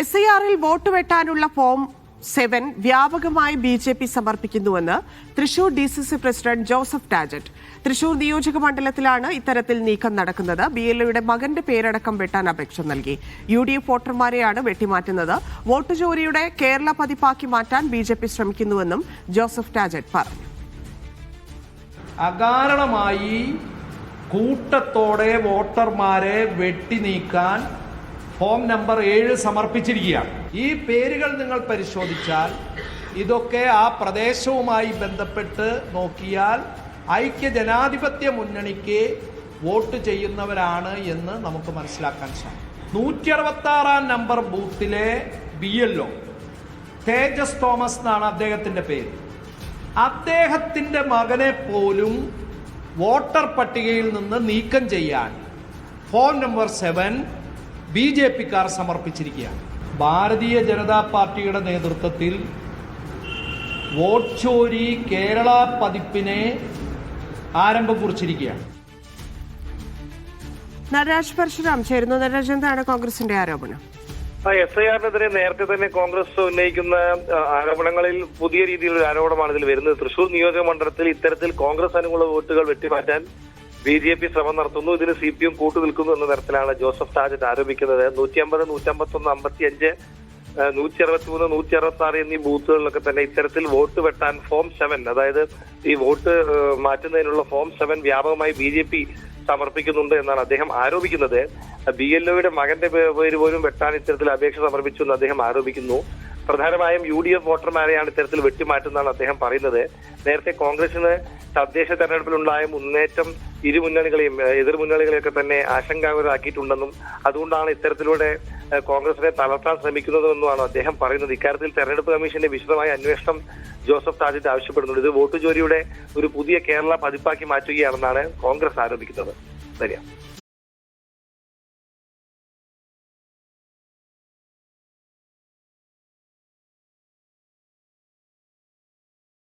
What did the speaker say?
SIR-ൽ vote വെട്ടാനുള്ള form 7 വ്യാപകമായി BJP സമർപ്പിക്കുന്നുവെന്ന് Thrissur DCC president Joseph Tajet. Thrissur നിയോജക മണ്ഡലത്തിലാണ് ഇത്തരത്തിൽ നീക്കം നടക്കുന്നത്. BLOയുടെ മകന്റെ പേരടക്കം വെട്ടാൻ അപേക്ഷ നൽകി. UDF വോട്ടർമാരെയാണ് വെട്ടിമാറ്റുന്നത്. വോട്ട് ചോരിയുടെ കേരള പതിപ്പാക്കി മാറ്റാൻ BJP ശ്രമിക്കുന്നുവെന്നും ജോസഫ് ടാജറ്റ് പറഞ്ഞു. അകാരണമായി കൂട്ടത്തോടെ വോട്ടർമാരെ വെട്ടി നീക്കാൻ ഫോം നമ്പർ 7 സമർപ്പിച്ചിരിക്കുകയാണ്. ഈ പേരുകൾ നിങ്ങൾ പരിശോധിച്ചാൽ ഇതൊക്കെ ആ പ്രദേശവുമായി ബന്ധപ്പെട്ട് നോക്കിയാൽ ഐക്യ ജനാധിപത്യ മുന്നണിക്ക് വോട്ട് ചെയ്യുന്നവരാണ് എന്ന് നമുക്ക് മനസ്സിലാക്കാൻ സാധിക്കും. 166 നമ്പർ ബൂത്തിലെ BLO തേജസ് തോമസ് എന്നാണ് അദ്ദേഹത്തിൻ്റെ പേര്. അദ്ദേഹത്തിൻ്റെ മകനെ പോലും വോട്ടർ പട്ടികയിൽ നിന്ന് നീക്കം ചെയ്യാൻ ഫോം നമ്പർ 7 BJP-ക്കാർ സമർപ്പിച്ചിരിക്കുകയാണ്. ഭാരതീയ ജനതാ പാർട്ടിയുടെ നേതൃത്വത്തിൽ വോട്ട് ചോരി കേരള പതിപ്പിനെ ആരംഭം കുറിച്ചിരിക്കുകയാണ്. നടരാജ് പരശുരാം ചേരുന്നു. നടരാജ്, എന്താണ് കോൺഗ്രസിന്റെ ആരോപണം? SIR-നെതിരെ നേരത്തെ തന്നെ കോൺഗ്രസ് ഉന്നയിക്കുന്ന ആരോപണങ്ങളിൽ പുതിയ രീതിയിലുള്ള ആരോപണമാണ് ഇതിൽ വരുന്നത്. തൃശൂർ നിയോജക മണ്ഡലത്തിൽ ഇത്തരത്തിൽ കോൺഗ്രസ് അനുകൂല വോട്ടുകൾ വെട്ടിമാറ്റാൻ BJP ശ്രമം നടത്തുന്നു. ഇതിന് CPM കൂട്ടുനിൽക്കുന്നു എന്ന തരത്തിലാണ് ജോസഫ് ടാജറ്റ് ആരോപിക്കുന്നത്. 150, 151, 55, 163, 166 എന്നീ ബൂത്തുകളിലൊക്കെ തന്നെ ഇത്തരത്തിൽ വോട്ട് വെട്ടാൻ ഫോം 7, അതായത് ഈ വോട്ട് മാറ്റുന്നതിനുള്ള ഫോം 7 വ്യാപകമായി BJP സമർപ്പിക്കുന്നുണ്ട് എന്നാണ് അദ്ദേഹം ആരോപിക്കുന്നത്. BLOയുടെ മകന്റെ പേര് പോലും വെട്ടാൻ ഇത്തരത്തിൽ അപേക്ഷ സമർപ്പിച്ചു എന്ന് അദ്ദേഹം ആരോപിക്കുന്നു. പ്രധാനമായും UDF വോട്ടർമാരെയാണ് ഇത്തരത്തിൽ വെട്ടിമാറ്റുന്നതാണ് അദ്ദേഹം പറയുന്നത്. നേരത്തെ കോൺഗ്രസിന് തദ്ദേശ തെരഞ്ഞെടുപ്പിലുണ്ടായ മുന്നേറ്റം ഇരു മുന്നണികളെയും എതിർ മുന്നണികളെയൊക്കെ തന്നെ ആശങ്കാകുലരാക്കിയിട്ടുണ്ടെന്നും അതുകൊണ്ടാണ് ഇത്തരത്തിലൂടെ കോൺഗ്രസിനെ തളർത്താൻ ശ്രമിക്കുന്നതെന്നുമാണ് അദ്ദേഹം പറയുന്നത്. ഇക്കാര്യത്തിൽ തെരഞ്ഞെടുപ്പ് കമ്മീഷന്റെ വിശദമായ അന്വേഷണം ജോസഫ് ടാജറ്റ് ആവശ്യപ്പെടുന്നുണ്ട്. ഇത് വോട്ട് ചോരിയുടെ ഒരു പുതിയ കേരള പതിപ്പാക്കി മാറ്റുകയാണെന്നാണ് കോൺഗ്രസ് ആരോപിക്കുന്നത്. ശരിയാ.